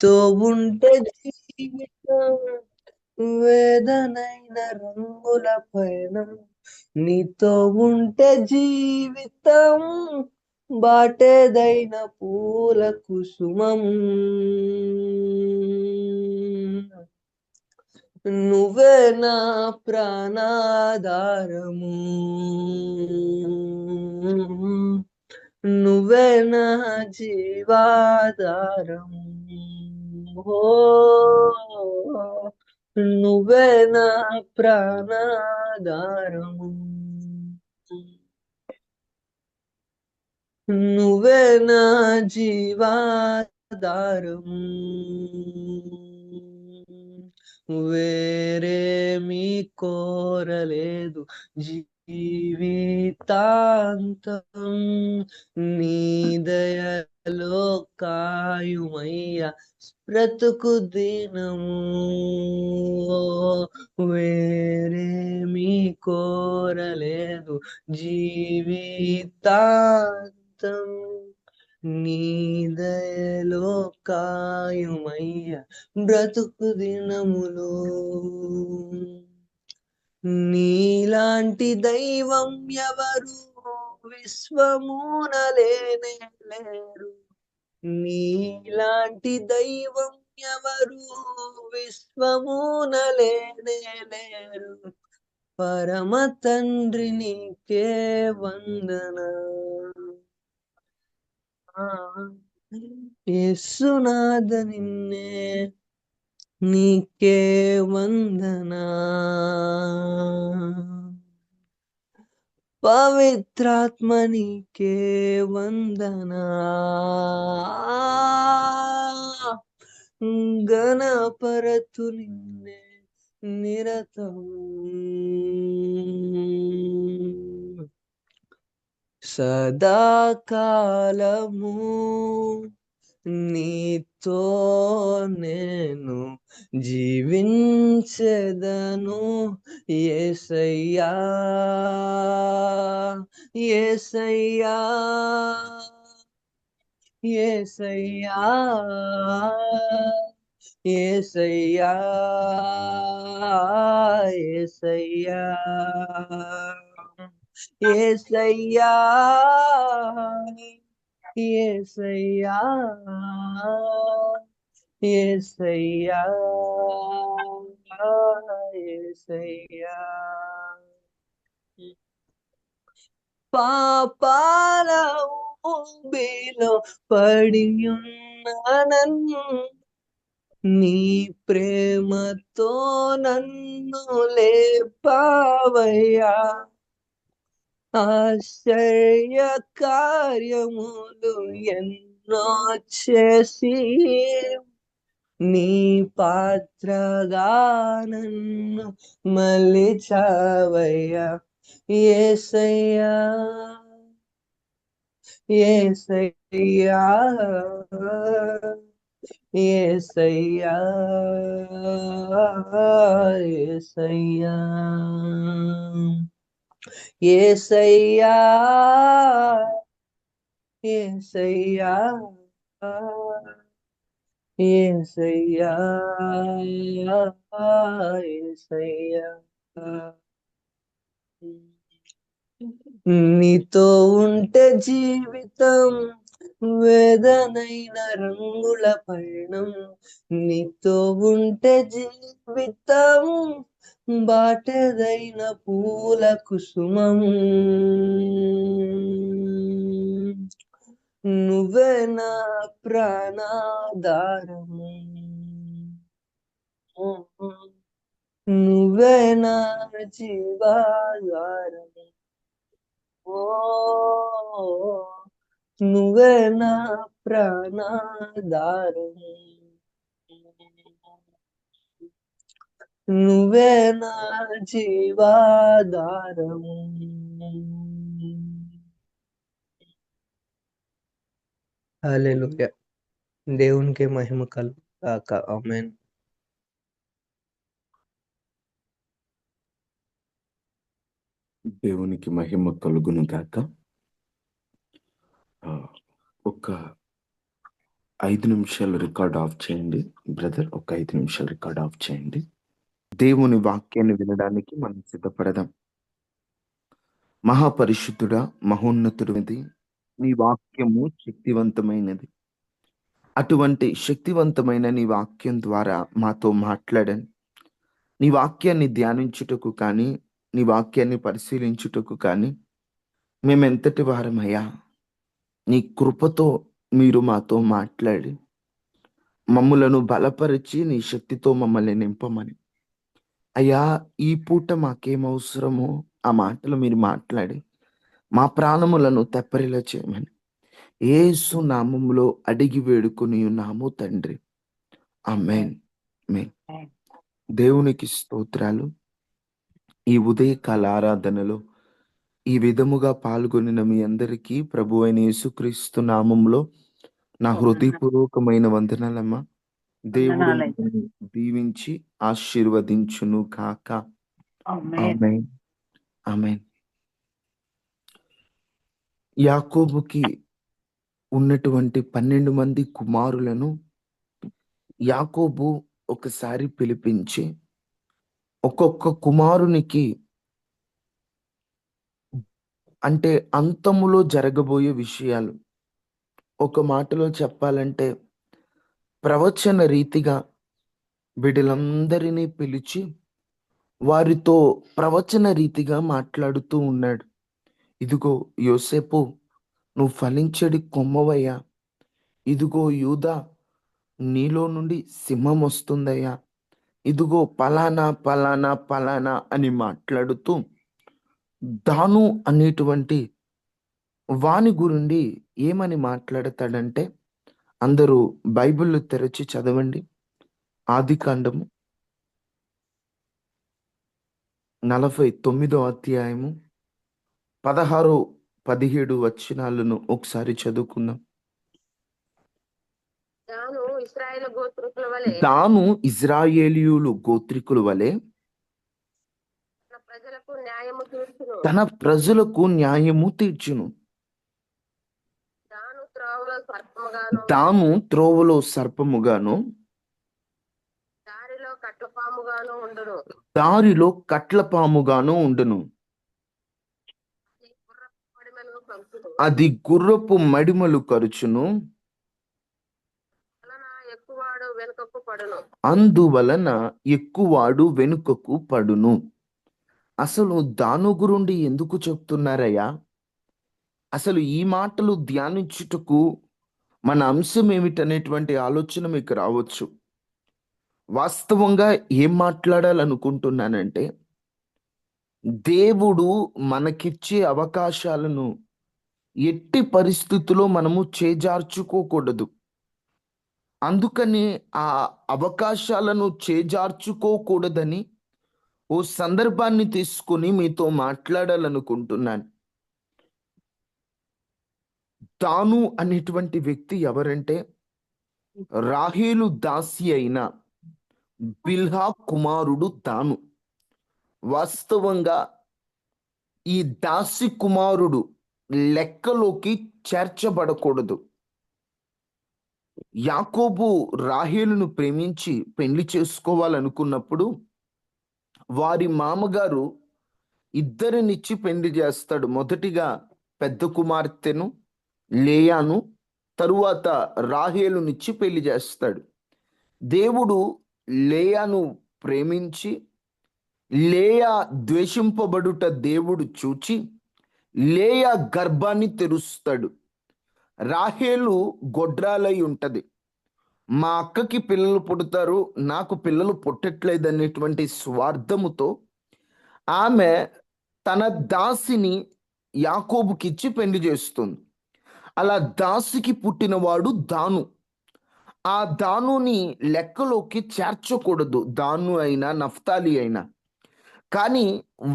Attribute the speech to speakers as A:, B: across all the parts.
A: తో ఉంటే జీవితం వేదనైన రంగుల పయనం, నీతో ఉంటే జీవితం బాటేదైన పూల కుసుమం. నువ్వే నా ప్రాణాధారము, నువ్వే నా జీవాధారము. ఓ నువ్వే నా ప్రాణాధారము, నువ్వే నా జీవాధారము. వేరేమీ కోరలేదు జీవితాంతం, నీ దయలో కాయుమయ్య బ్రతుకు దినము. వేరేమీ కోరలేదు జీవితాంతం, నీ దయలో కాయుమయ్య బ్రతుకు దినములు. నీలాంటి దైవం ఎవరు విశ్వమున లేనే లేరు, నీలాంటి దైవం ఎవరు విశ్వమున లేనే లేరు. పరమ తండ్రి నీకే వందన, యేసునాథ నిన్నే నీకే వందనా. పవిత్రాత్మ నీకే వందనా, గణపరతు నిన్నే నిరతం. సదాకాలము నీతో నేను జీవించెదను యేసయ్యా, యేసయ్యా, యేసయ్యా, యేసయ్యా, యేసయ్యా, యేసయ్యా, యేసయ్యా, యేసయ్యా, యేసయ్యా. పాపాల ఊబిలో పడియున్న నన్ను నీ ప్రేమతో నన్ను లేపావయ్యా. ఆశ్చర్య కార్యములు ఎన్నో చేసి నీ పాత్రగా నన్ను మలిచావయ్యా. యేసయ్యా, యేసయ్యా, యేసయ్యా, యేసయ్యా, యేసయ్యా, యేసయ్యా, యేసయ్యా, యేసయ్యా. నీతో ఉంటే జీవితం వేదనైన రంగుల పయనం, నీతో ఉంటే జీవితం బాటెదైన పూల కుసుమం. నువ్వే నా ప్రాణాధారము, నువ్వే నా జీవాధారము. ఓ నువ్వే నా ప్రాణాధారము, నువ్వే నా జీవాధారము. హల్లెలూయా. దేవునికి మహిమ కలుగాక. ఆమేన్.
B: దేవునికి మహిమ కలుగును గాక. ఒక 5 నిమిషాలు రికార్డ్ ఆఫ్ చేయండి బ్రదర్. ఒక 5 నిమిషాలు రికార్డ్ ఆఫ్ చేయండి. దేవుని వాక్యాన్ని వినడానికి మనం సిద్ధపడదాం. మహాపరిశుద్ధుడా, మహోన్నతుడిది, నీ వాక్యము శక్తివంతమైనది. అటువంటి శక్తివంతమైన నీ వాక్యం ద్వారా మాతో మాట్లాడండి. నీ వాక్యాన్ని ధ్యానించుటకు కానీ, నీ వాక్యాన్ని పరిశీలించుటకు కానీ మేమెంతటి వారమయ్యా, నీ కృపతో మీరు మాతో మాట్లాడి మమ్ములను బలపరిచి నీ శక్తితో మమ్మల్ని నింపమని. అయ్యా, ఈ పూట మాకేం అవసరమో ఆ మాటలు మీరు మాట్లాడి మా ప్రాణములను తెప్పరిలా చేయమని యేసు నామములో అడిగి వేడుకొని ఉన్నాము తండ్రి. ఆమేన్. ఆమేన్. దేవునికి స్తోత్రాలు. ఈ ఉదయకాల ఆరాధనలో ఈ విధముగా పాల్గొనిన మీ అందరికీ ప్రభు అయిన యేసుక్రీస్తు నామములో నా హృదయపూర్వకమైన వందనాలమ్మా. దేవుడు మిమ్మల్ని దీవించి ఆశీర్వదించును కాక. ఆమేన్. ఆమేన్. యాకోబుకి ఉన్నటువంటి 12 మంది కుమారులను యాకోబు ఒకసారి పిలిపించి ఒక్కొక్క కుమారునికి అంటే అంతములో జరగబోయే విషయాలు, ఒక మాటలో చెప్పాలంటే ప్రవచన రీతిగా వీళ్ళందరినీ పిలిచి వారితో ప్రవచన రీతిగా మాట్లాడుతూ ఉన్నాడు. ఇదిగో యోసేపు, నువ్వు ఫలించడి కొమ్మవయ్యా. ఇదిగో యూదా, నీలో నుండి సింహం వస్తుందయ్యా. ఇదిగో పలానా పలానా పలానా అని మాట్లాడుతూ దాను అనేటువంటి వాని గురించి ఏమని మాట్లాడతాడంటే, అందరూ బైబిల్ తెరచి చదవండి. ఆదికాండము 49వ అధ్యాయము 16, 17 వచనాలను ఒకసారి చదువుకుందాం. తాను ఇజ్రాయేలీయులు గోత్రికుల వలె తన ప్రజలకు న్యాయము తీర్చును. తాను త్రోవలో సర్పముగాను దారిలో కట్లపాముగాను ఉండును. అది గుర్రపు మడిమలు కరుచును, అందువలన ఎక్కువాడు వెనుకకు పడును. అసలు దాను గురుండి ఎందుకు చెప్తున్నారయ్యా? అసలు ఈ మాటలు ధ్యానించుటకు మన అంశం ఏమిటనేటువంటి ఆలోచన మీకు రావచ్చు. వాస్తవంగా ఏం మాట్లాడాలనుకుంటున్నానంటే, దేవుడు మనకిచ్చే అవకాశాలను ఎట్టి పరిస్థితుల్లో మనము చేజార్చుకోకూడదు. అందుకని ఆ అవకాశాలను చేజార్చుకోకూడదని ఓ సందర్భాన్ని తీసుకుని మీతో మాట్లాడాలనుకుంటున్నాను. తాను అనేటువంటి వ్యక్తి ఎవరంటే, రాహేలు దాసి అయిన బిల్హా కుమారుడు తాను. వాస్తవంగా ఈ దాసి కుమారుడు లెక్కలోకి చేర్చబడకూడదు. యాకోబు రాహేలును ప్రేమించి పెళ్లి చేసుకోవాలనుకున్నప్పుడు వారి మామగారు ఇద్దరినిచ్చి పెళ్లి చేస్తాడు. మొదటిగా పెద్ద కుమార్తెను లేయాను, తరువాత రాహేలునిచ్చి పెళ్లి చేస్తాడు. దేవుడు లేయాను ప్రేమించి లేయా ద్వేషింపబడుట దేవుడు చూచి లేయా గర్భాన్ని తెరుస్తాడు. రాహేలు గొడ్రాలై ఉంటది. మా అక్కకి పిల్లలు పుడతారు, నాకు పిల్లలు పుట్టట్లేదు అనేటువంటి స్వార్థముతో ఆమె తన దాసిని యాకోబుకిచ్చి పెళ్లి చేస్తుంది. అలా దాసికి పుట్టినవాడు దాను. ఆ దానుని లెక్కలోకి చేర్చకూడదు, దాను అయినా నఫ్తాలి అయినా. కానీ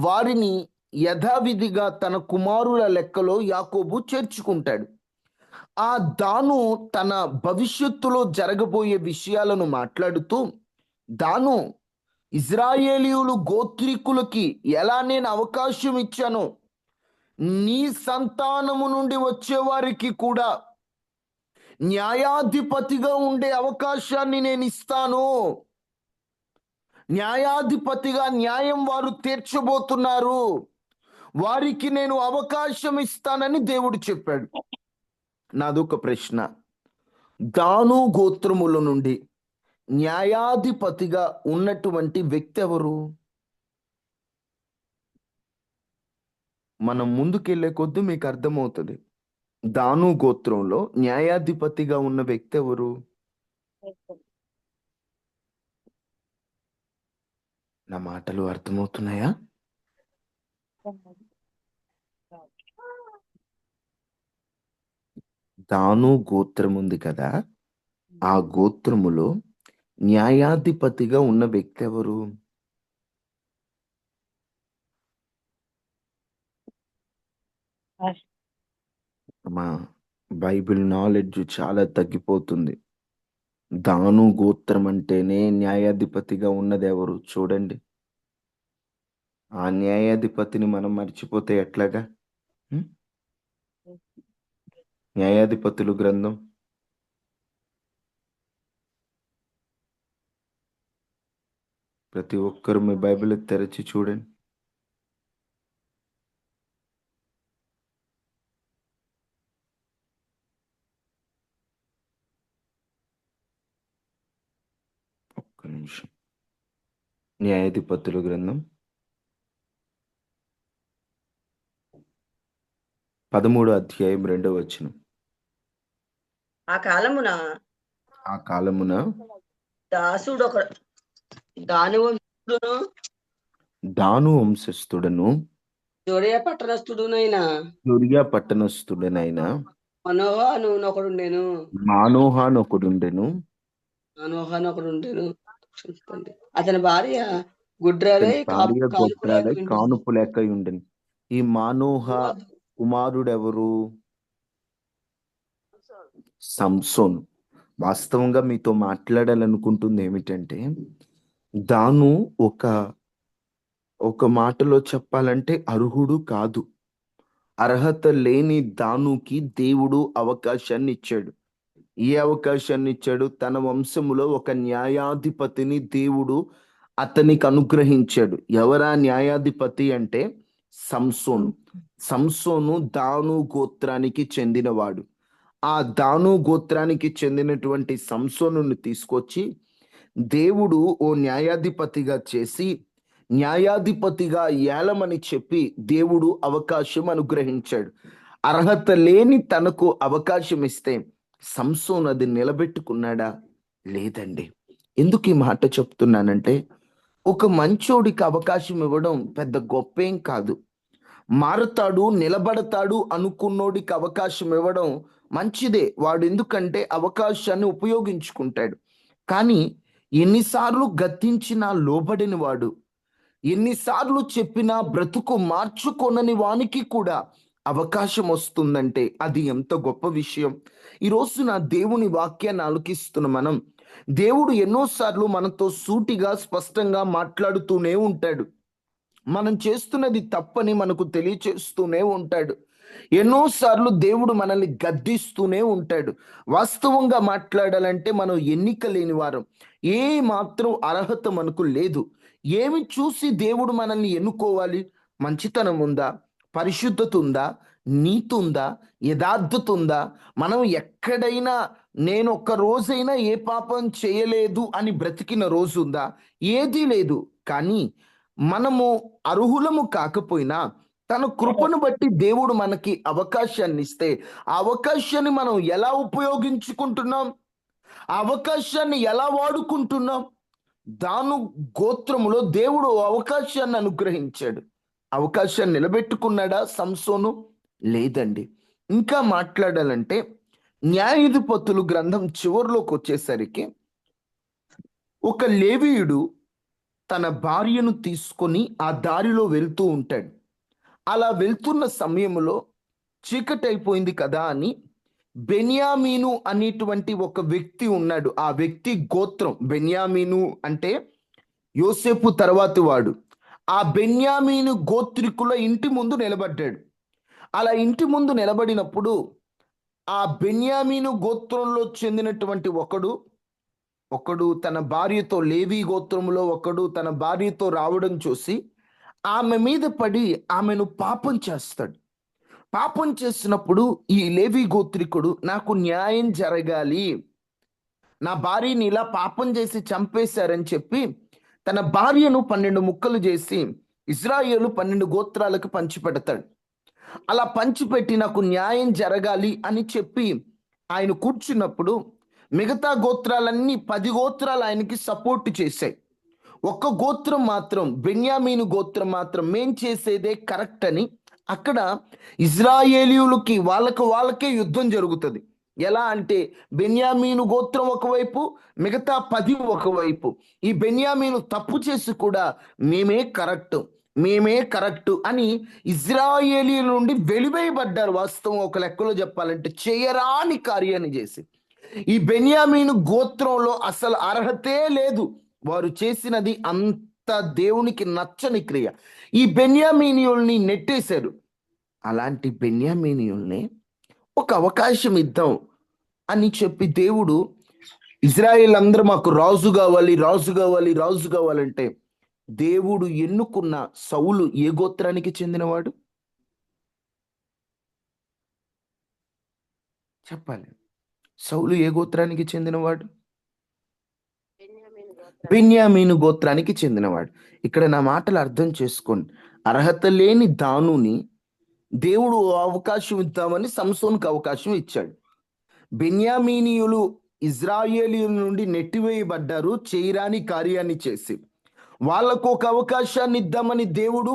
B: వారిని యథావిధిగా తన కుమారుల లెక్కలో యాకోబు చేర్చుకుంటాడు. ఆ దాను తన భవిష్యత్తులో జరగబోయే విషయాలను మాట్లాడుతూ, దాను, ఇజ్రాయేలీయులు గోత్రికులకి ఎలా నేను అవకాశం ఇచ్చానో నీ సంతానము నుండి వచ్చే వారికి కూడా న్యాయాధిపతిగా ఉండే అవకాశాన్ని నేను ఇస్తాను. న్యాయాధిపతిగా న్యాయం వారు తీర్చబోతున్నారు, వారికి నేను అవకాశం ఇస్తానని దేవుడు చెప్పాడు. నాదొక ప్రశ్న, దాను గోత్రముల నుండి న్యాయాధిపతిగా ఉన్నటువంటి వ్యక్తి ఎవరు? మనం ముందుకెళ్లే కొద్దీ మీకు అర్థమవుతుంది. దాను గోత్రంలో న్యాయాధిపతిగా ఉన్న వ్యక్తి ఎవరు? నా మాటలు అర్థమవుతున్నాయా? దాను గోత్రం ఉంది కదా, ఆ గోత్రములో న్యాయాధిపతిగా ఉన్న వ్యక్తి ఎవరు? మా బైబిల్ నాలెడ్జ్ చాలా తగ్గిపోతుంది. దాను గోత్రం అంటేనే న్యాయాధిపతిగా ఉన్నది ఎవరు చూడండి. ఆ న్యాయాధిపతిని మనం మర్చిపోతే ఎట్లాగా? న్యాయాధిపతులు గ్రంథం ప్రతి ఒక్కరు మీ బైబిల్ తెరచి చూడండి. ఒక్క నిమిషం. న్యాయాధిపతులు గ్రంథం 13వ అధ్యాయం 2వ వచనం.
C: ఆ కాలమున దాసుడు ఒక
B: దాను వంశస్థుడను
C: జోడియా
B: పట్టణస్థుడనైన
C: మనోహానొకడుండెను. అతని భార్య గుడ్రాలై
B: కానుపు లెక్క ఉండెను. ఈ మానోహ కుమారుడెవరు? సంసోను. వాస్తవంగా మీతో మాట్లాడాలనుకుంటుంది ఏమిటంటే, దాను ఒక మాటలో చెప్పాలంటే అర్హుడు కాదు. అర్హత లేని దానుకి దేవుడు అవకాశాన్ని ఇచ్చాడు. ఏ అవకాశాన్ని ఇచ్చాడు? తన వంశములో ఒక న్యాయాధిపతిని దేవుడు అతనికి అనుగ్రహించాడు. ఎవరా న్యాయాధిపతి అంటే సంసోను. సంసోను దాను గోత్రానికి చెందినవాడు. ఆ దాను గోత్రానికి చెందినటువంటి సంసోనుని తీసుకొచ్చి దేవుడు ఓ న్యాయాధిపతిగా చేసి, న్యాయాధిపతిగా ఏలమని చెప్పి దేవుడు అవకాశం అనుగ్రహించాడు. అర్హత లేని తనకు అవకాశం ఇస్తే సంసోను అది నిలబెట్టుకున్నాడా? లేదండి. ఎందుకు ఈ మాట చెప్తున్నానంటే, ఒక మంచోడికి అవకాశం ఇవ్వడం పెద్ద గొప్పేం కాదు. మారుతాడు, నిలబడతాడు అనుకున్నోడికి అవకాశం ఇవ్వడం మంచిదే. వాడు ఎందుకంటే అవకాశాన్ని ఉపయోగించుకుంటాడు. కానీ ఎన్నిసార్లు గద్దించినా లోబడిన వాడు, ఎన్నిసార్లు చెప్పినా బ్రతుకు మార్చుకొనని వానికి కూడా అవకాశం వస్తుందంటే అది ఎంత గొప్ప విషయం. ఈరోజు నా దేవుని వాక్యాన్ని ఆలకిస్తున్న మనం, దేవుడు ఎన్నోసార్లు మనతో సూటిగా స్పష్టంగా మాట్లాడుతూనే ఉంటాడు. మనం చేస్తున్నది తప్పని మనకు తెలియచేస్తూనే ఉంటాడు. ఎన్నోసార్లు దేవుడు మనల్ని గద్దిస్తూనే ఉంటాడు. వాస్తవంగా మాట్లాడాలంటే మనం ఎన్నిక లేని వారం, ఏ మాత్రం అర్హత మనకు లేదు. ఏమి చూసి దేవుడు మనల్ని ఎన్నుకోవాలి? మంచితనం ఉందా, పరిశుద్ధత ఉందా, నీతి ఉందా, యథార్థత ఉందా? మనం ఎక్కడైనా నేను ఒక్క రోజైనా ఏ పాపం చేయలేదు అని బ్రతికిన రోజు ఉందా? ఏదీ లేదు. కానీ మనము అర్హులము కాకపోయినా తన కృపను బట్టి దేవుడు మనకి అవకాశాన్ని ఇస్తే, ఆ అవకాశాన్ని మనం ఎలా ఉపయోగించుకుంటున్నాం, ఆ అవకాశాన్ని ఎలా వాడుకుంటున్నాం? దాను గోత్రములో దేవుడు అవకాశాన్ని అనుగ్రహించాడు. అవకాశాన్ని నిలబెట్టుకున్నాడా సంసోను? లేదండి. ఇంకా మాట్లాడాలంటే న్యాయాధిపతులు గ్రంథం చివరిలోకి వచ్చేసరికి ఒక లేవీయుడు తన భార్యను తీసుకొని ఆ దారిలో వెళ్తూ ఉంటాడు. అలా వెళ్తున్న సమయంలో చీకటి అయిపోయింది కదా అని బెన్యామీను అనేటువంటి ఒక వ్యక్తి ఉన్నాడు. ఆ వ్యక్తి గోత్రం బెన్యామీను అంటే యోసేపు తర్వాతి వాడు. ఆ బెన్యామీను గోత్రికుల ఇంటి ముందు నిలబడ్డాడు. అలా ఇంటి ముందు నిలబడినప్పుడు ఆ బెన్యామీను గోత్రంలో చెందినటువంటి ఒకడు తన భార్యతో, లేవి గోత్రంలో ఒకడు తన భార్యతో రావడం చూసి ఆమె మీద పడి ఆమెను పాపం చేస్తాడు. పాపం చేసినప్పుడు ఈ లేవి గోత్రికుడు, నాకు న్యాయం జరగాలి, నా భార్యని ఇలా పాపం చేసి చంపేశారని చెప్పి తన భార్యను 12 ముక్కలు చేసి ఇజ్రాయేలు 12 గోత్రాలకు పంచిపెడతాడు. అలా పంచిపెట్టి నాకు న్యాయం జరగాలి అని చెప్పి ఆయన కూర్చున్నప్పుడు మిగతా గోత్రాలన్నీ 10 గోత్రాలు ఆయనకి సపోర్ట్ చేశాయి. ఒక్క గోత్రం మాత్రం, బెన్యామీను గోత్రం మాత్రం మేం చేసేదే కరెక్ట్ అని అక్కడ ఇజ్రాయేలీయులకి వాళ్ళకే యుద్ధం జరుగుతుంది. ఎలా అంటే బెన్యామీను గోత్రం ఒకవైపు, మిగతా 10 ఒకవైపు. ఈ బెన్యామీను తప్పు చేసి కూడా మేమే కరెక్ట్ అని ఇజ్రాయేలీయుల నుండి వెలివేయబడ్డారు. వాస్తవం ఒక లెక్కలో చెప్పాలంటే చేయరాని కార్యాన్ని చేసి ఈ బెన్యామీను గోత్రంలో అసలు అర్హతే లేదు. వారు చేసినది అంత దేవునికి నచ్చని క్రియ. ఈ బెన్యామీనీయుల్ని నెట్టేశారు. అలాంటి బెన్యామీనీయుల్ని ఒక అవకాశం ఇద్దాం అని చెప్పి దేవుడు, ఇజ్రాయేల్ అందరూ మాకు రాజు కావాలంటే దేవుడు ఎన్నుకున్న సౌలు ఏ గోత్రానికి చెందినవాడు చెప్పాలి? సౌలు ఏ గోత్రానికి చెందినవాడు? బెన్యామీను గోత్రానికి చెందినవాడు. ఇక్కడ నా మాటలు అర్థం చేసుకోండి. అర్హత లేని దానుని దేవుడు అవకాశం ఇద్దామని సంసోన్కి అవకాశం ఇచ్చాడు. బెన్యామీనీయులు ఇజ్రాయేలీయుల నుండి నెట్టివేయబడ్డారు చేయరాని కార్యాన్ని చేసి. వాళ్ళకు ఒక అవకాశాన్ని ఇద్దామని దేవుడు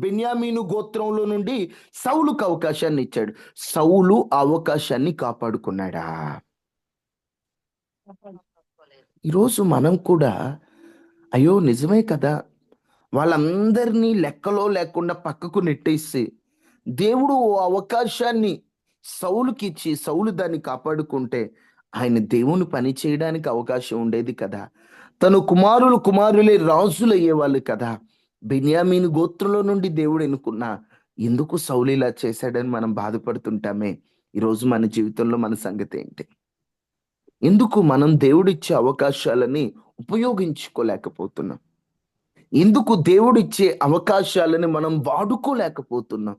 B: బెన్యామీను గోత్రంలో నుండి సౌలుకు అవకాశాన్ని ఇచ్చాడు. సౌలు అవకాశాన్ని కాపాడుకున్నాడా? ఈరోజు మనం కూడా అయ్యో నిజమే కదా, వాళ్ళందరినీ లెక్కలో లేకుండా పక్కకు నెట్టేసి దేవుడు అవకాశాన్ని సౌలుకి ఇచ్చి సౌలు దాన్ని కాపాడుకుంటే ఆయన దేవుని పని చేయడానికి అవకాశం ఉండేది కదా. తను కుమారులే రాజులు అయ్యేవాళ్ళు కదా. బెన్యామీను గోత్రంలో నుండి దేవుడు ఎన్నుకున్నా ఎందుకు సౌలు ఇలా చేశాడని మనం బాధపడుతుంటామే. ఈరోజు మన జీవితంలో మన సంగతి ఏంటి? ఎందుకు మనం దేవుడిచ్చే అవకాశాలని ఉపయోగించుకోలేకపోతున్నాం? ఎందుకు దేవుడిచ్చే అవకాశాలని మనం వాడుకోలేకపోతున్నాం?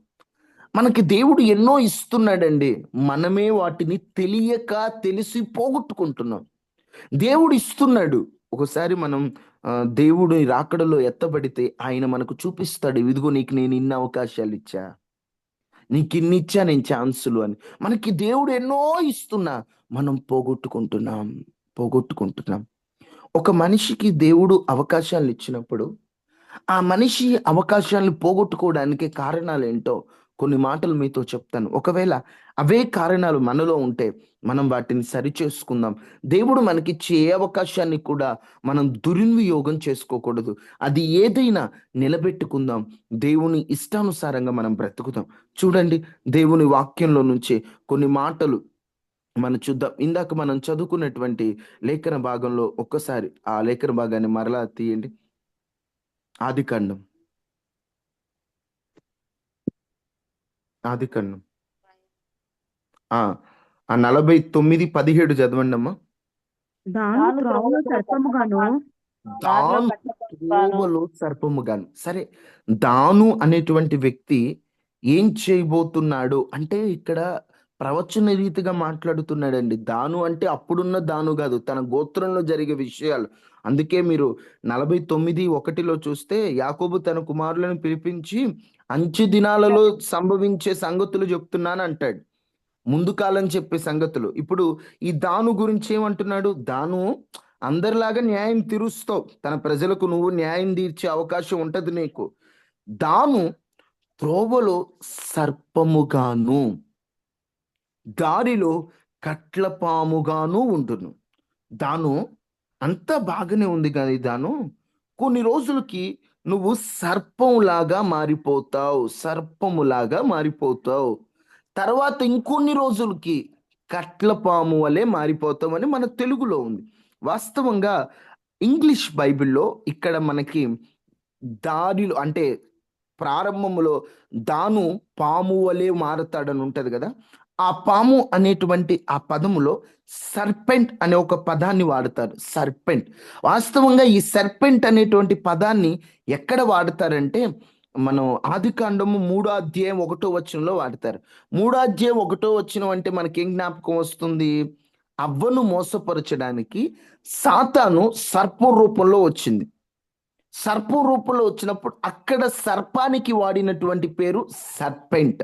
B: మనకి దేవుడు ఎన్నో ఇస్తున్నాడండి, మనమే వాటిని తెలిసి పోగొట్టుకుంటున్నాం. దేవుడు ఇస్తున్నాడు. ఒకసారి మనం దేవుడు రాకడలో ఎత్తబడితే ఆయన మనకు చూపిస్తాడు, ఇదిగో నీకు నేను ఇన్ని అవకాశాలు ఇచ్చా, నీకు ఇన్ని ఇచ్చా నేను ఛాన్సులు అని. మనకి దేవుడు ఎన్నో ఇస్తున్నా మనం పోగొట్టుకుంటున్నాం. ఒక మనిషికి దేవుడు అవకాశాలు ఇచ్చినప్పుడు ఆ మనిషి అవకాశాలను పోగొట్టుకోవడానికి కారణాలు ఏంటో కొన్ని మాటలు మీతో చెప్తాను. ఒకవేళ అవే కారణాలు మనలో ఉంటే మనం వాటిని సరిచేసుకుందాం. దేవుడు మనకిచ్చే ఏ అవకాశాన్ని కూడా మనం దుర్వినియోగం చేసుకోకూడదు. అది ఏదైనా నిలబెట్టుకుందాం. దేవుని ఇష్టానుసారంగా మనం బ్రతుకుదాం. చూడండి, దేవుని వాక్యంలో నుంచి కొన్ని మాటలు మనం చూద్దాం. ఇందాక మనం చదువుకున్నటువంటి లేఖన భాగంలో ఒక్కసారి ఆ లేఖన భాగాన్ని మరలా తీయండి. ఆదికాండం 49:17 చదవండి అమ్మా. త్రోవలో సర్పముగాను. సరే, దాను అనేటువంటి వ్యక్తి ఏం చేయబోతున్నాడు అంటే ఇక్కడ ప్రవచన రీతిగా మాట్లాడుతున్నాడండి. దాను అంటే అప్పుడున్న దాను కాదు, తన గోత్రంలో జరిగే విషయాలు. అందుకే మీరు 49:1 చూస్తే యాకోబు తన కుమారులను పిలిపించి అంచె దినాలలో సంభవించే సంగతులు చెప్తున్నాను అంటాడు. ముందు కాలం చెప్పే సంగతులు. ఇప్పుడు ఈ దాను గురించి ఏమంటున్నాడు? దాను అందరిలాగా న్యాయం తీరుస్తావు, తన ప్రజలకు నువ్వు న్యాయం తీర్చే అవకాశం ఉంటది నీకు. దాను త్రోవలో సర్పముగాను దారిలో కట్లపాముగాను ఉండును. దాను అంతా బాగానే ఉంది కానీ దాను కొన్ని రోజులకి నువ్వు సర్పములాగా మారిపోతావు. తర్వాత ఇంకొన్ని రోజులకి కట్లపాము వలె మారిపోతామని మన తెలుగులో ఉంది. వాస్తవంగా ఇంగ్లీష్ బైబిల్లో ఇక్కడ మనకి దారిలో అంటే ప్రారంభంలో దాను పాము వలె మారతాడని ఉంటది కదా. ఆ పాము అనేటువంటి ఆ పదములో సర్పెంట్ అనే ఒక పదాన్ని వాడతారు. సర్పెంట్. వాస్తవంగా ఈ సర్పెంట్ అనేటువంటి పదాన్ని ఎక్కడ వాడతారంటే మనం ఆదికాండము 3:1 వాడతారు. 3:1 అంటే మనకేం జ్ఞాపకం వస్తుంది? అవ్వను మోసపరచడానికి సాతాను సర్పం రూపంలో వచ్చింది. సర్పం రూపంలో వచ్చినప్పుడు అక్కడ సర్పానికి వాడినటువంటి పేరు సర్పెంట్.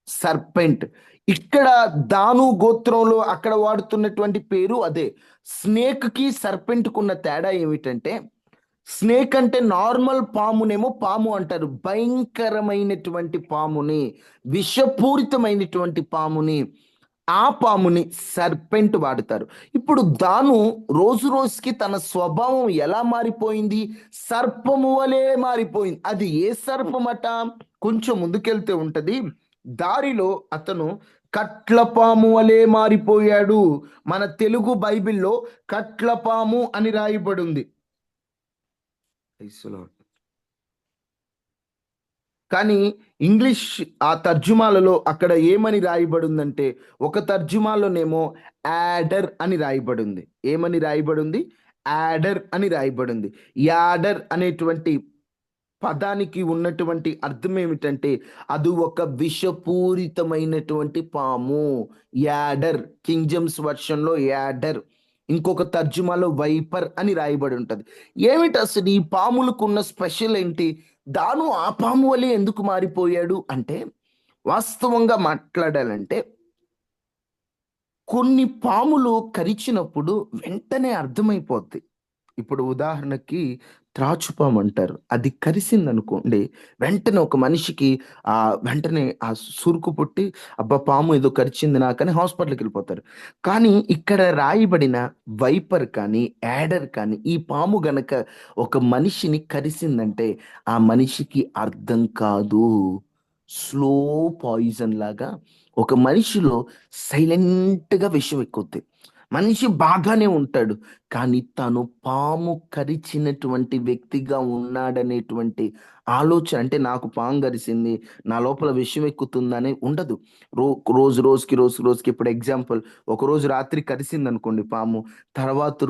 B: సర్పెంట్. ఇక్కడ దాను గోత్రంలో అక్కడ వాడుతున్నటువంటి పేరు అదే. స్నేక్ కి సర్పెంట్ కున్న తేడా ఏమిటంటే, స్నేక్ అంటే నార్మల్ పామునేమో పాము అంటారు. భయంకరమైనటువంటి పాముని, విషపూరితమైనటువంటి పాముని, ఆ పాముని సర్పెంట్ వాడతారు. ఇప్పుడు దాను రోజు రోజుకి తన స్వభావం ఎలా మారిపోయింది? సర్పము వలె మారిపోయింది. అది ఏ సర్పమట? కొంచెం ముందుకెళ్తే ఉంటది. దారిలో అతను కట్లపాము వలె మారిపోయాడు. మన తెలుగు బైబిల్లో కట్లపాము అని రాయబడి ఉంది. కానీ ఇంగ్లీష్ ఆ తర్జుమాలలో అక్కడ ఏమని రాయబడి ఉందంటే, ఒక తర్జుమాలోనేమో యాడర్ అని రాయబడి ఉంది. ఏమని రాయబడి ఉంది? యాడర్ అని రాయబడి ఉంది. యాడర్ అనేటువంటి పదానికి ఉన్నటువంటి అర్థం ఏమిటంటే, అది ఒక విషపూరితమైనటువంటి పాము. యాడర్, కింగ్ జేమ్స్ వర్షన్లో యాడర్, ఇంకొక తర్జుమాలో వైపర్ అని రాయబడి ఉంటది. ఏమిటి అసలు ఈ పాములకు ఉన్న స్పెషల్ ఏంటి? దాను ఆ పాము వలె ఎందుకు మారిపోయాడు అంటే, వాస్తవంగా మాట్లాడాలంటే కొన్ని పాములు కరిచినప్పుడు వెంటనే అర్థమైపోద్ది. ఇప్పుడు ఉదాహరణకి త్రాచుపాము అంటారు. అది కరిసిందనుకోండి, వెంటనే ఒక మనిషికి వెంటనే ఆ సురుకు పుట్టి, అబ్బా! పాము ఏదో కరిచింది నాకని హాస్పిటల్‌కి వెళ్ళిపోతారు. కానీ ఇక్కడ రాయబడిన వైపర్ కానీ, యాడర్ కానీ, ఈ పాము గనక ఒక మనిషిని కరిసిందంటే, ఆ మనిషికి అర్థం కాదు. స్లో పాయిజన్ లాగా ఒక మనిషిలో సైలెంట్‌గా విషం ఎక్కుద్ది. మనిషి బాగానే ఉంటాడు. కానీ తను పాము కరిచినటువంటి వ్యక్తిగా ఉన్నాడనేటువంటి ఆలోచన, అంటే నాకు పాము కరిసింది, నా లోపల విషం ఎక్కుతుందని ఉండదు. రో రోజుకి ఇప్పుడు ఎగ్జాంపుల్, ఒకరోజు రాత్రి కరిసిందనుకోండి పాము, తర్వాత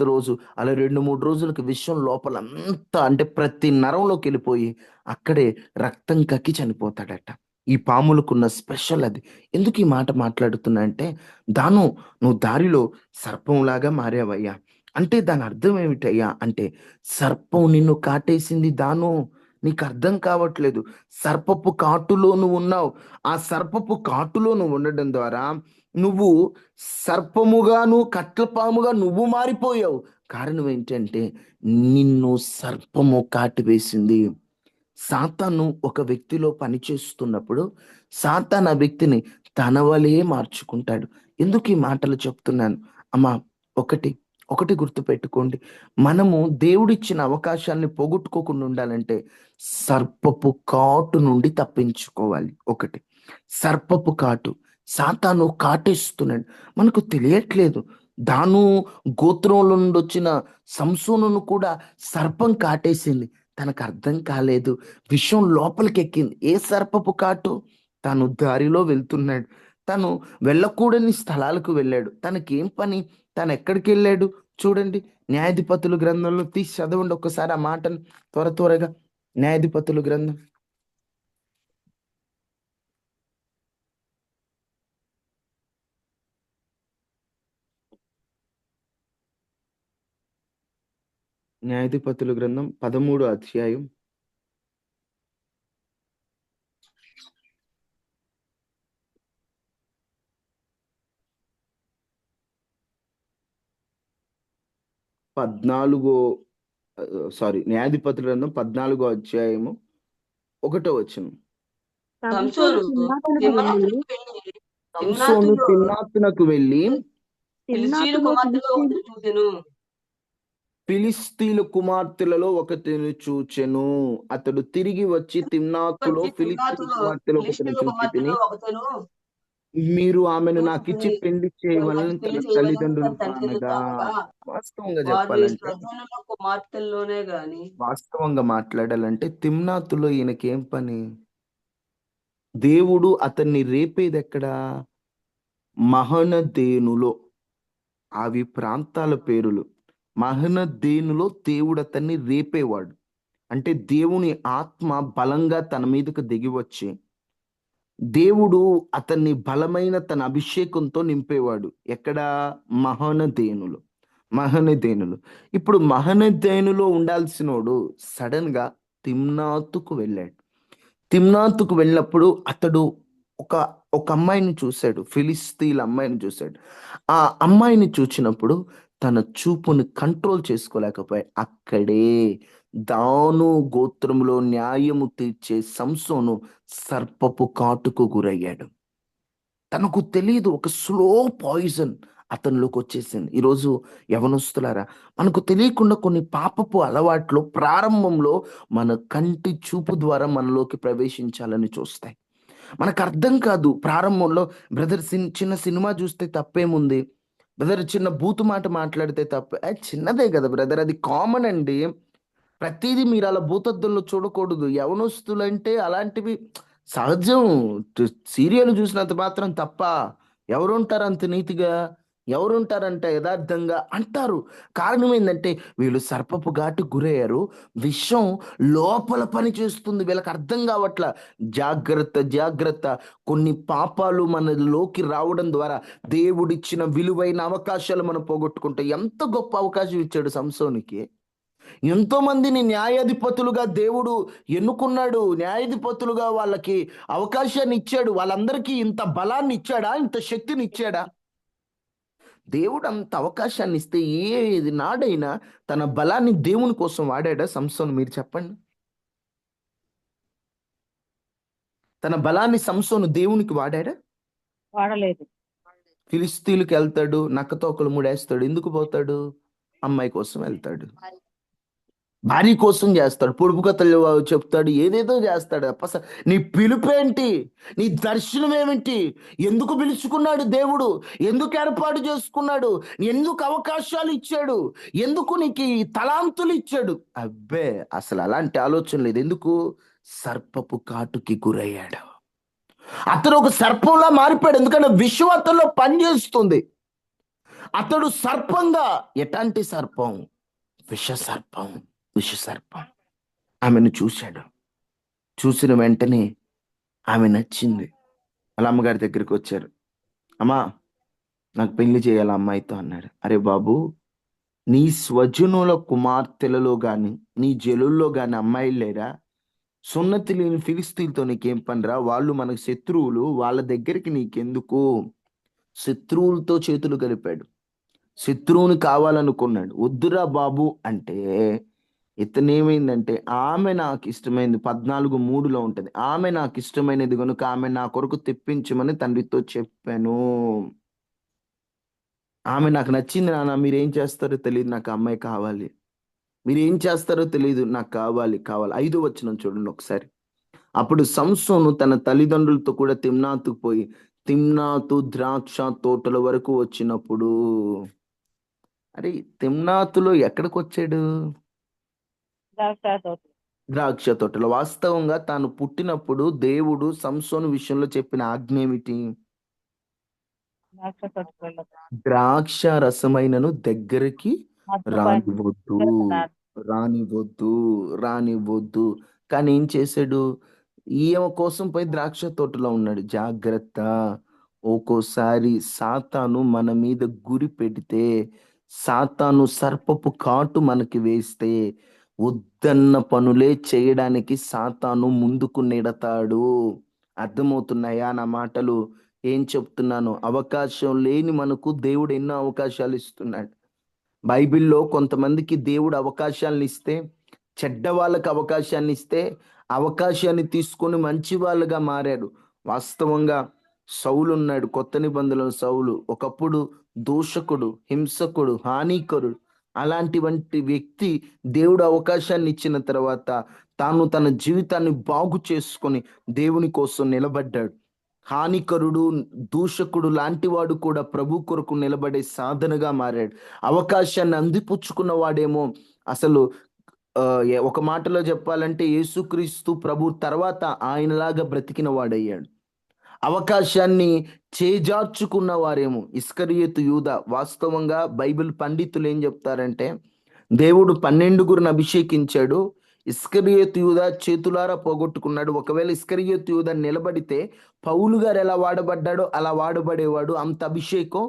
B: రోజు అలా 2, 3 రోజులకి విషం లోపలంతా, అంటే ప్రతి నరంలోకి వెళ్ళిపోయి అక్కడే రక్తం కక్కి చనిపోతాడట. ఈ పాములకున్న స్పెషల్ అది. ఎందుకు ఈ మాట మాట్లాడుతున్నా అంటే, దాను నువ్వు దారిలో సర్పంలాగా మారావయ్యా. అంటే దాని అర్థం ఏమిటయ్యా అంటే, సర్పం నిన్ను కాటేసింది దాను, నీకు అర్థం కావట్లేదు. సర్పపు కాటులో నువ్వు ఉన్నావు. ఆ సర్పపు కాటులో నువ్వు ఉండడం ద్వారా నువ్వు సర్పముగాను కట్లపాముగా నువ్వు మారిపోయావు. కారణం ఏంటంటే, నిన్ను సర్పము కాటివేసింది. సాతాను ఒక వ్యక్తిలో పనిచేస్తున్నప్పుడు సాతాను ఆ వ్యక్తిని తన వలే మార్చుకుంటాడు. ఎందుకు ఈ మాటలు చెప్తున్నాను? అమ్మా, ఒకటి ఒకటి గుర్తుపెట్టుకోండి. మనము దేవుడిచ్చిన అవకాశాన్ని పోగొట్టుకోకుండా ఉండాలంటే సర్పపు కాటు నుండి తప్పించుకోవాలి. ఒకటి, సర్పపు కాటు. సాతాను కాటేస్తున్నాడు, మనకు తెలియట్లేదు. దాను గోత్రంలో నుండి వచ్చిన సంసోనును కూడా సర్పం కాటేసింది, తనకు అర్థం కాలేదు. విషం లోపలికి ఎక్కింది. ఏ సర్పపు కాటు? తను దారిలో వెళ్తున్నాడు, తను వెళ్ళకూడని స్థలాలకు వెళ్ళాడు. తనకేం పని? తను ఎక్కడికి వెళ్ళాడు చూడండి. న్యాయాధిపతుల గ్రంథంలో తీసి చదవండి ఒక్కసారి ఆ మాటను, త్వరగా. న్యాయాధిపతుల గ్రంథం న్యాయాధిపతుల గ్రంథం 13వ అధ్యాయం 14 న్యాయాధిపతుల గ్రంథం 14వ అధ్యాయము 1వ వచనం.
C: సంసోను
B: సంసోను తిమ్నాతునకు వెళ్ళి
C: ఫిలిష్తీయుల కుమార్తెలో ఒకటి చూసెను.
B: ఫిలిస్తీయుల కుమార్తెలలో ఒకటిని చూచెను. అతడు తిరిగి వచ్చి తిమ్నాతులో ఫిలిస్తీయుల కుమార్తెలో ఒకటిని చూచి తిని, మీరు ఆమెను నాకిచ్చి పెళ్లి చేయవలని తన తల్లిదండ్రులకు అనగా. వాస్తవంగా చెప్పాలంటే,
C: కుమార్తెల్లోనే గాని
B: వాస్తవంగా మాట్లాడాలంటే తిమ్నాతులో ఈయనకేం పని? దేవుడు అతన్ని రేపేది ఎక్కడ? మహనదేనులో. అవి ప్రాంతాల పేరులు. మహనదేనులో దేవుడు అతన్ని రేపేవాడు. అంటే దేవుని ఆత్మ బలంగా తన మీదకు దిగి వచ్చి దేవుడు అతన్ని బలమైన తన అభిషేకంతో నింపేవాడు. ఎక్కడ? మహనదేనులు. మహనదేనులు. ఇప్పుడు మహనదేనులో ఉండాల్సినోడు సడన్ గా తిమ్నాతుకు వెళ్ళాడు. తిమ్నాతుకు వెళ్ళినప్పుడు అతడు ఒక ఒక అమ్మాయిని చూశాడు. ఫిలిస్తీన్ల అమ్మాయిని చూశాడు. ఆ అమ్మాయిని చూచినప్పుడు తన చూపుని కంట్రోల్ చేసుకోలేకపోయాడు. అక్కడే దాను గోత్రంలో న్యాయము తీర్చే సంసోను సర్పపు కాటుకు గురయ్యాడు. తనకు తెలియదు, ఒక స్లో పాయిజన్ అతనిలోకి వచ్చేసింది. ఈరోజు యవనస్తులారా, మనకు తెలియకుండా కొన్ని పాపపు అలవాట్లు ప్రారంభంలో మన కంటి చూపు ద్వారా మనలోకి ప్రవేశించాలని చూస్తాయి. మనకు అర్థం కాదు ప్రారంభంలో. బ్రదర్ చిన్న సినిమా చూస్తే తప్పేముంది, బ్రదర్ చిన్న బూతు మాట మాట్లాడితే తప్పే, చిన్నదే కదా బ్రదర్, అది కామన్ అండి. ప్రతిదీ మీరు అలా భూతద్దంలో చూడకూడదు. యవనస్తులంటే అలాంటివి సహజం. సీరియల్ చూసినంత మాత్రం తప్ప. ఎవరుంటారు అంత నీతిగా? ఎవరుంటారంట యథార్థంగా అంటారు. కారణం ఏంటంటే వీళ్ళు సర్పపు ఘాటు గురయ్యారు. విషం లోపల పని చేస్తుంది, వీళ్ళకి అర్థం కావట్ల. జాగ్రత్త, జాగ్రత్త. కొన్ని పాపాలు మనలోకి రావడం ద్వారా దేవుడిచ్చిన విలువైన అవకాశాలు మనం పోగొట్టుకుంటాం. ఎంత గొప్ప అవకాశం ఇచ్చాడు సంసోనికి. ఎంతో మందిని న్యాయాధిపతులుగా దేవుడు ఎన్నుకున్నాడు. న్యాయాధిపతులుగా వాళ్ళకి అవకాశాన్ని ఇచ్చాడు. వాళ్ళందరికీ ఇంత బలాన్ని ఇచ్చాడా? ఇంత శక్తిని ఇచ్చాడా? దేవుడు అంత అవకాశాన్ని ఇస్తే ఏది నాడైనా తన బలాన్ని దేవుని కోసం వాడాడా సంసోను? మీరు చెప్పండి. తన బలాన్ని సంసోను దేవునికి వాడాడా?
D: వాడలేదు.
B: ఫిలిస్తీన్లకు వెళ్తాడు, నక్కతో ఒకరు ముడేస్తాడు. ఎందుకు పోతాడు? అమ్మాయి కోసం వెళ్తాడు. భార్య కోసం చేస్తాడు. పొడుపు కథలు చెప్తాడు, ఏదేదో చేస్తాడు. నీ పిలుపేంటి? నీ దర్శనం ఏమిటి? ఎందుకు పిలుచుకున్నాడు దేవుడు? ఎందుకు ఏర్పాటు చేసుకున్నాడు? ఎందుకు అవకాశాలు ఇచ్చాడు? ఎందుకు నీకు ఈ తలాంతులు ఇచ్చాడు? అబ్బే, అసలు అలాంటి ఆలోచన లేదు. ఎందుకు? సర్పపు కాటుకి గురయ్యాడు. అతడు ఒక సర్పంలా మారిపోయాడు. ఎందుకంటే విషం అతనిలో పనిచేస్తుంది. అతడు సర్పంగా. ఎట్లాంటి సర్పం? విష సర్పం. విష సర్పం. ఆమెను చూశాడు. చూసిన వెంటనే ఆమె నచ్చింది. వాళ్ళ అమ్మగారి దగ్గరికి వచ్చారు. అమ్మా, నాకు పెళ్లి చేయాలి అమ్మాయితో అన్నాడు. అరే బాబు, నీ స్వజనుల కుమార్తెలలో గాని నీ జలుల్లో గాని అమ్మాయిలు లేరా? సున్నతి లేని ఫిలిస్తీన్తో నీకేం పనిరా? వాళ్ళు మనకు శత్రువులు. వాళ్ళ దగ్గరికి నీకెందుకు? శత్రువులతో చేతులు కలిపాడు. శత్రువుని కావాలనుకున్నాడు. వద్దురా బాబు అంటే ఇతనేమైందంటే, ఆమె నాకు ఇష్టమైంది 14:3 ఉంటది. ఆమె నాకు ఇష్టమైనది కనుక ఆమె నా కొరకు తెప్పించమని తండ్రితో చెప్పాను. ఆమె నాకు నచ్చింది నాన్న, మీరేం చేస్తారో తెలియదు, నాకు అమ్మాయి కావాలి. మీరేం చేస్తారో తెలియదు, నాకు కావాలి. 5వ వచనం చూడండి ఒకసారి. అప్పుడు సంసోను తన తల్లిదండ్రులతో కూడా తిమ్నాతుకు పోయి తిమ్నాతు ద్రాక్ష తోటల వరకు వచ్చినప్పుడు, అరే తిమ్నాతులో ఎక్కడికి వచ్చాడు? ద్రాక్ష తోటలో. వాస్తవంగా తాను పుట్టినప్పుడు దేవుడు సంసోను విషయంలో చెప్పిన ఆజ్ఞ ఏమిటి? ద్రాక్ష రసమైనను దగ్గరికి రానివద్దు, రానివద్దు, రానివద్దు. కానీ ఏం చేశాడు? ఈమె కోసం పోయి ద్రాక్ష తోటలో ఉన్నాడు. జాగ్రత్త. ఒక్కోసారి సాతాను మన మీద గురి పెడితే, సాతాను సర్పపు కాటు మనకి వేస్తే వద్దన్న పనులే చేయడానికి సాతాను ముందుకు నెడతాడు. అర్థమవుతున్నాయా నా మాటలు? ఏం చెప్తున్నాను? అవకాశం లేని మనకు దేవుడు ఎన్నో అవకాశాలు ఇస్తున్నాడు. బైబిల్లో కొంతమందికి దేవుడు అవకాశాలను ఇస్తే, చెడ్డ వాళ్ళకి అవకాశాన్ని ఇస్తే అవకాశాన్ని తీసుకొని మంచి వాళ్ళుగా మారాడు. వాస్తవంగా సౌలు ఉన్నాడు, కొత్త నిబంధనలో సౌలు. ఒకప్పుడు దూషకుడు, హింసకుడు, హానికరుడు. అలాంటి వ్యక్తి దేవుడు అవకాశాన్ని ఇచ్చిన తర్వాత తాను తన జీవితాన్ని బాగు చేసుకొని దేవుని కోసం నిలబడ్డాడు. హానికరుడు, దూషకుడు లాంటి వాడు కూడా ప్రభు కొరకు నిలబడే సాధనగా మారాడు. అవకాశాన్ని అందిపుచ్చుకున్న వాడేమో అసలు ఒక మాటలో చెప్పాలంటే యేసుక్రీస్తు ప్రభు తర్వాత ఆయనలాగా బ్రతికిన వాడయ్యాడు. అవకాశాన్ని చేజార్చుకున్న వారేమో ఇస్కరియోతు యూదా. వాస్తవంగా బైబిల్ పండితులు ఏం చెప్తారంటే, దేవుడు 12 అభిషేకించాడు, ఇస్కరియోతు యూదా చేతులారా పోగొట్టుకున్నాడు. ఒకవేళ ఇస్కరియోతు యూదా నిలబడితే పౌలు గారు ఎలా వాడబడ్డాడో అలా వాడబడేవాడు. అంత అభిషేకం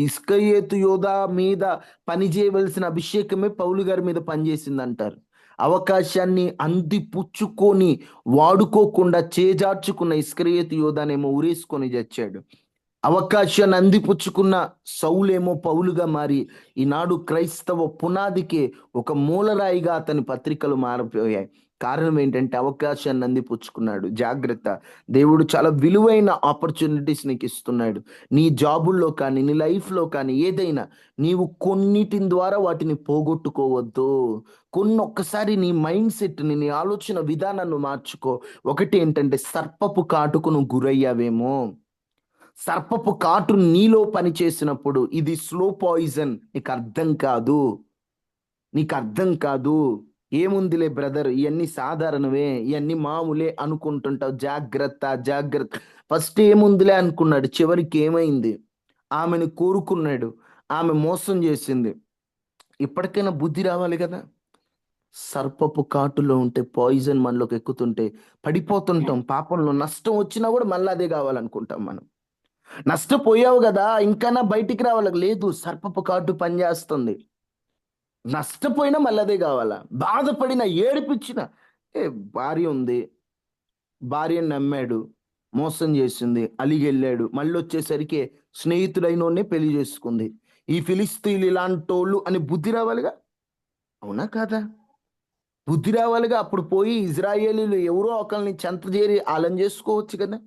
B: ఇస్కరియోతు యూదా మీద పని చేయవలసిన అభిషేకమే పౌలు గారి మీద పనిచేసింది అంటారు. అవకాశాన్ని అందిపుచ్చుకొని వాడుకోకుండా చేజార్చుకున్న ఇస్కరియోతు యోధానేమో ఉరేసుకొని చచ్చాడు. అవకాశాన్ని అందిపుచ్చుకున్న సౌలేమో పౌలుగా మారి ఈనాడు క్రైస్తవ పునాదికి ఒక మూలరాయిగా అతని పత్రికలు మారిపోయాయి. కారణం ఏంటంటే అవకాశాన్ని అందిపుచ్చుకున్నాడు. జాగ్రత్త, దేవుడు చాలా విలువైన ఆపర్చునిటీస్ నీకు ఇస్తున్నాడు. నీ జాబుల్లో కానీ నీ లైఫ్లో కానీ ఏదైనా నీవు కొన్నిటిని ద్వారా వాటిని పోగొట్టుకోవద్దు. ఒక్కసారి నీ మైండ్ సెట్ని, నీ ఆలోచన విధానాన్ని మార్చుకో. ఒకటి ఏంటంటే, సర్పపు కాటుకు నువ్వు గురయ్యావేమో. సర్పపు కాటు నీలో పనిచేసినప్పుడు ఇది స్లో పాయిజన్, నీకు అర్థం కాదు. ఏముందిలే బ్రదర్, ఇవన్నీ సాధారణమే, ఇవన్నీ మామూలే అనుకుంటుంటావు. జాగ్రత్త. ఫస్ట్ ఏముందిలే అనుకున్నాడు, చివరికి ఏమైంది? ఆమెను కోరుకున్నాడు, ఆమె మోసం చేసింది. ఇప్పటికైనా బుద్ధి రావాలి కదా. సర్పపు కాటులో ఉంటే, పాయిజన్ మనలోకి ఎక్కుతుంటే పడిపోతుంటాం. పాపంలో నష్టం వచ్చినా కూడా మళ్ళీ అదే కావాలనుకుంటాం మనం. నష్టపోయావు కదా, ఇంకన్నా బయటికి రావాలి. లేదు, సర్పపు కాటు పనిచేస్తుంది. నష్టపోయినా మళ్ళీ అదే కావాలా, బాధపడిన, ఏడిపించిన. భార్య ఉంది, భార్యను నమ్మాడు, మోసం చేసింది, అలిగెళ్ళాడు. మళ్ళీ వచ్చేసరికి స్నేహితుడైనోడ్నే పెళ్లి చేసుకుంది. ఈ ఫిలిస్తీన్లు ఇలాంటోళ్ళు అని బుద్ధి రావాలిగా, అవునా కాదా? బుద్ధి రావాలిగా. అప్పుడు పోయి ఇజ్రాయేలీలు ఎవరో ఒకరిని చెంత చేరి ఆలం చేసుకోవచ్చు కదా.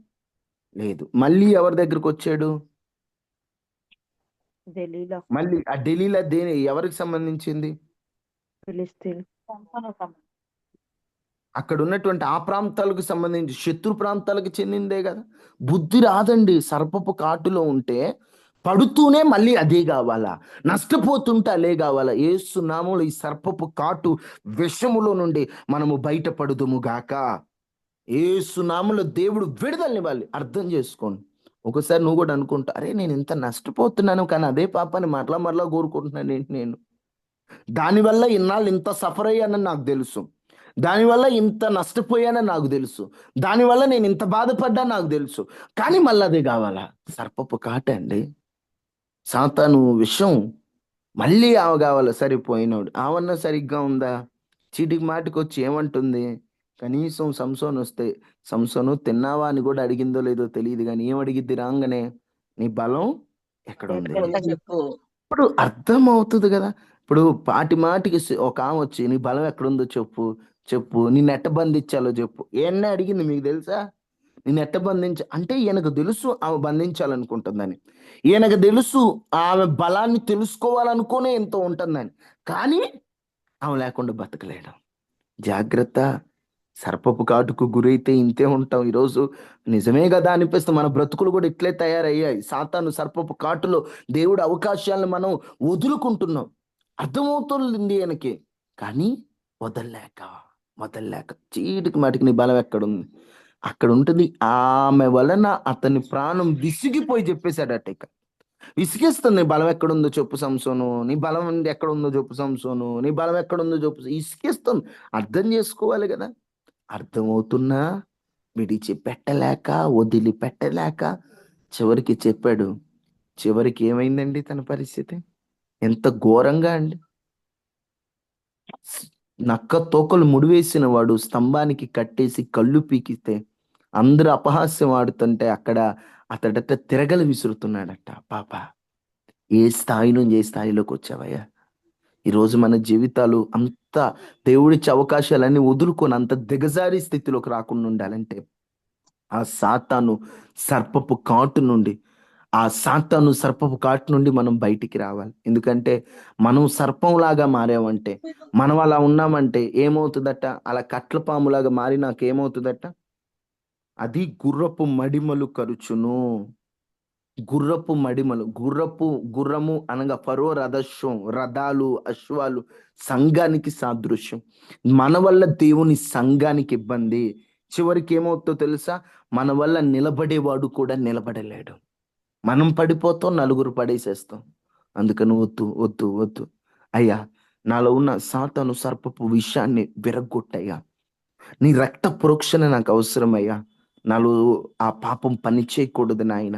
B: లేదు, మళ్ళీ ఎవరి దగ్గరకు వచ్చాడు? మళ్ళీ ఆ ఢిల్లీలో ఎవరికి సంబంధించింది? అక్కడ ఉన్నటువంటి ఆ ప్రాంతాలకు సంబంధించి శత్రు ప్రాంతాలకు చెందిందే కదా. బుద్ధి రాదండి. సర్పపు కాటులో ఉంటే పడుతూనే మళ్ళీ అదే కావాలా, నష్టపోతుంటే అదే కావాలా. యేసు నామములో ఈ సర్పపు కాటు విషములో నుండి మనము బయటపడుదుము గాక. యేసు నామములో దేవుడు విడుదలనివ్వాలి. అర్థం చేసుకోండి. ఒకసారి నువ్వు కూడా అనుకుంటా, అరే నేను ఇంత నష్టపోతున్నాను కానీ అదే పాపాన్ని మరలా కోరుకుంటున్నాను ఏంటి నేను? దానివల్ల ఇన్నాళ్ళు ఇంత సఫర్ అయ్యానని నాకు తెలుసు, దానివల్ల ఇంత నష్టపోయానని నాకు తెలుసు, దానివల్ల నేను ఇంత బాధపడ్డా నాకు తెలుసు, కానీ మళ్ళీ అదే కావాలా? సర్పపు కాట అండి, సాతాను విషం. మళ్ళీ ఆమె కావాలా? సరిపోయినోడు. ఆవన్న సరిగ్గా ఉందా? చీటికి మాటికి వచ్చి ఏమంటుంది? కనీసం సంసోన్ వస్తే, సంసోను తిన్నావా అని కూడా అడిగిందో లేదో తెలియదు, కానీ ఏం అడిగిద్ది రాగానే? నీ బలం ఎక్కడ ఉంది?
C: చెప్పు.
B: ఇప్పుడు అర్థమవుతుంది కదా. ఇప్పుడు మాటికి ఒక ఆమె వచ్చి నీ బలం ఎక్కడుందో చెప్పు, నిన్ను ఎట్ట బంధించాలో చెప్పు. ఏమన్నా అడిగింది మీకు తెలుసా? నిన్ను ఎట్ట అంటే ఈయనకు తెలుసు ఆమె బంధించాలనుకుంటుందని, ఈయనకు తెలుసు ఆమె బలాన్ని తెలుసుకోవాలనుకునే ఎంతో ఉంటుందని, కానీ ఆమె లేకుండా బతకలేడు. జాగ్రత్త, సర్పపు కాటుకు గురైతే ఇంతే ఉంటాం. ఈరోజు నిజమే కదా అనిపిస్తే మన బ్రతుకులు కూడా ఇట్లే తయారయ్యాయి. సాతాను సర్పపు కాటులో దేవుడు అవకాశాలను మనం వదులుకుంటున్నాం. అర్థమవుతుంది ఆయనకి, కానీ వదల్లేక చీటికి మాటికి నీ బలం ఎక్కడుంది అక్కడ ఉంటుంది. ఆమె వలన అతని ప్రాణం విసిగిపోయి చెప్పేశాడట. ఇక విసిగేస్తుంది. నీ బలం ఎక్కడుందో చెప్పు సంసోను, నీ బలం ఎక్కడుందో చెప్పు సంసోను, నీ బలం ఎక్కడుందో చెప్పు. ఇసుకేస్తుంది. అర్థం చేసుకోవాలి కదా. అర్థమవుతున్నా విడిచిపెట్టలేక, వదిలిపెట్టలేక చివరికి చెప్పాడు. చివరికి ఏమైందండి తన పరిస్థితి? ఎంత ఘోరంగా అండి. నక్క తోకలు ముడివేసిన వాడు స్తంభానికి కట్టేసి కళ్ళు పీకితే అందరూ అపహాస్యం ఆడుతుంటే అక్కడ అతడట తిరగలు విసురుతున్నాడట. పాప, ఏ స్థాయి నుంచి ఏ స్థాయిలోకి వచ్చావయ్యా? ఈరోజు మన జీవితాలు అంత దేవుడిచ్చే అవకాశాలన్నీ వదులుకొని అంత దిగజారి స్థితిలోకి రాకుండా ఉండాలంటే ఆ సాతాను సర్పపు కాటు నుండి మనం బయటికి రావాలి. ఎందుకంటే మనం సర్పంలాగా మారామంటే, మనం అలా ఉన్నామంటే ఏమవుతుందట? అలా కట్ల పాములాగా మారి నాకేమవుతుందట? అది గుర్రపు మడిమలు కరుచును. గుర్రపు మడిమలు, గుర్రము అనగా ఫరో రథస్వం, రథాలు, అశ్వాలు సంఘానికి సాదృశ్యం. మన వల్ల దేవుని సంఘానికి ఇబ్బంది. చివరికి ఏమవుతుందో తెలుసా? మన వల్ల నిలబడేవాడు కూడా నిలబడలేడు. మనం పడిపోతాం, నలుగురు పడేసేస్తాం. అందుకని వద్దు వద్దు వద్దు. అయ్యా, నాలో ఉన్న సాతాను సర్పపు విషయాన్ని విరగ్గొట్టయ్యా. నీ రక్త ప్రోక్షణ నాకు అవసరమయ్యా. నాలో ఆ పాపం పని చేయకూడదు నాయన.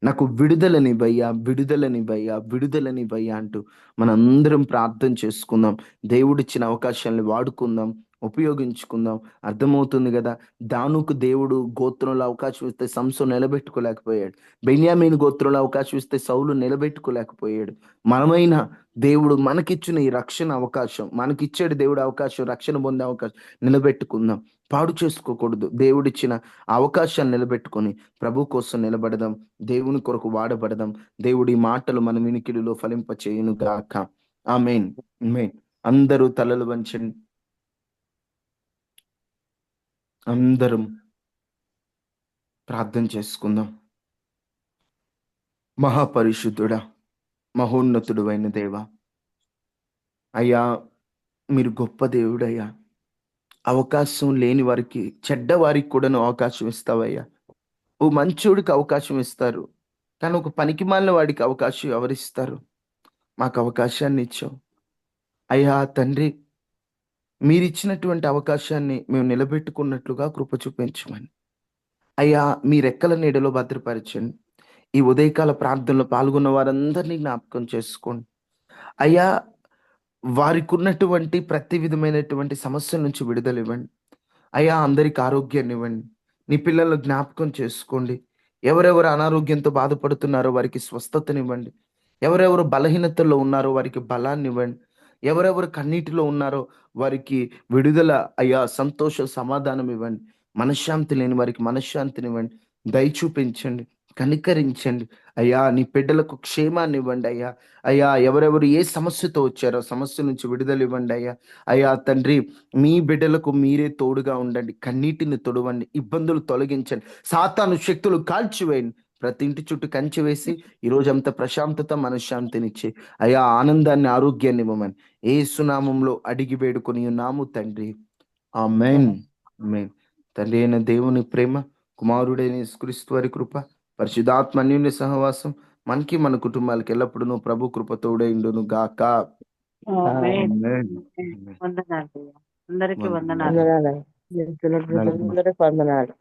B: నాకు విడుదలనివ్వయ్యా, విడుదలనివ్వయ్యా, విడుదలనివ్వయ్యా అంటూ మనందరం ప్రార్థన చేసుకుందాం. దేవుడిచ్చిన అవకాశాలను వాడుకుందాం, ఉపయోగించుకుందాం. అర్థమవుతుంది కదా? దానుకు దేవుడు గోత్రంలో అవకాశం ఇస్తే సంసోను నిలబెట్టుకోలేకపోయాడు. బెన్యామీను గోత్రంలో అవకాశం ఇస్తే సౌలు నిలబెట్టుకోలేకపోయాడు. మనమైన దేవుడు మనకిచ్చిన ఈ రక్షణ అవకాశం, మనకిచ్చాడు దేవుడు అవకాశం, రక్షణ పొందే అవకాశం. నిలబెట్టుకుందాం, పాడు చేసుకోకూడదు. దేవుడిచ్చిన అవకాశాన్ని నిలబెట్టుకొని ప్రభు కోసం నిలబడదాం, దేవుని కొరకు వాడబడదాం. దేవుడి మాటలు మన వినికిడిలో ఫలింప చేయును గాక. ఆమేన్, ఆమేన్. అందరూ తలలు వంచండి. అందరం ప్రార్థన చేసుకుందాం. మహాపరిశుద్ధుడా, మహోన్నతుడు అయిన దేవా, అయ్యా మీరు గొప్ప దేవుడయ్యా. అవకాశం లేని వారికి, చెడ్డ వారికి కూడా నువ్వు అవకాశం ఇస్తావయ్యా. ఓ మంచోడికి అవకాశం ఇస్తారు, కానీ ఒక పనికిమాలిన వాడికి అవకాశం ఎవరిస్తారు? మాకు అవకాశాన్ని ఇచ్చావు అయ్యా తండ్రి. మీరిచ్చినటువంటి అవకాశాన్ని మేము నిలబెట్టుకున్నట్లుగా కృప చూపించమని అయ్యా మీ రెక్కల నీడలో భద్రపరచండి. ఈ ఉదయకాల ప్రార్థనలో పాల్గొన్న వారందరినీ జ్ఞాపకం చేసుకోండి అయ్యా. వారికి ఉన్నటువంటి ప్రతి విధమైనటువంటి సమస్యల నుంచి విడుదల ఇవ్వండి అయ్యా. అందరికి ఆరోగ్యాన్ని ఇవ్వండి. నీ పిల్లలను జ్ఞాపకం చేసుకోండి. ఎవరెవరు అనారోగ్యంతో బాధపడుతున్నారో వారికి స్వస్థతనివ్వండి. ఎవరెవరు బలహీనతల్లో ఉన్నారో వారికి బలాన్ని ఇవ్వండి. ఎవరెవరు కన్నీటిలో ఉన్నారో వారికి విడుదల అయ్యా, సంతోష సమాధానం ఇవ్వండి. మనశ్శాంతి లేని వారికి మనశ్శాంతినివ్వండి. దయ చూపించండి, కనికరించండి అయ్యా. నీ బిడ్డలకు క్షేమాన్ని ఇవ్వండి అయ్యా. అయ్యా ఎవరెవరు ఏ సమస్యతో వచ్చారో సమస్య నుంచి విడుదల ఇవ్వండి అయ్యా. అయ్యా తండ్రి, మీ బిడ్డలకు మీరే తోడుగా ఉండండి. కన్నీటిని తొడవండి, ఇబ్బందులు తొలగించండి, సాతాను శక్తులు కాల్చివేయండి. ప్రతి ఇంటి చుట్టూ కంచి వేసి ఈ రోజంతా ప్రశాంతత, మనశ్శాంతినిచ్చి అయ్యా ఆనందాన్ని, ఆరోగ్యాన్ని ఇవ్వమని యేసు నామములో అడిగి వేడుకొని ఉన్నాము తండ్రి. ఆమేన్, ఆమేన్. తండ్రి అయిన దేవుని ప్రేమ, కుమారుడైన యేసుక్రీస్తు వారి కృప, పరిశుద్ధాత్మ అన్యోన్య సహవాసం మనకి మన కుటుంబాలకి ఎల్లప్పుడూ ప్రభు కృప తోడైండును గాక.
D: ఆమేన్.
B: ఆమేన్.
D: వందనాలు. అందరికీ వందనాలు.
A: వందనాలు.
B: వందనాలు.
A: అందరికి వందనాలు.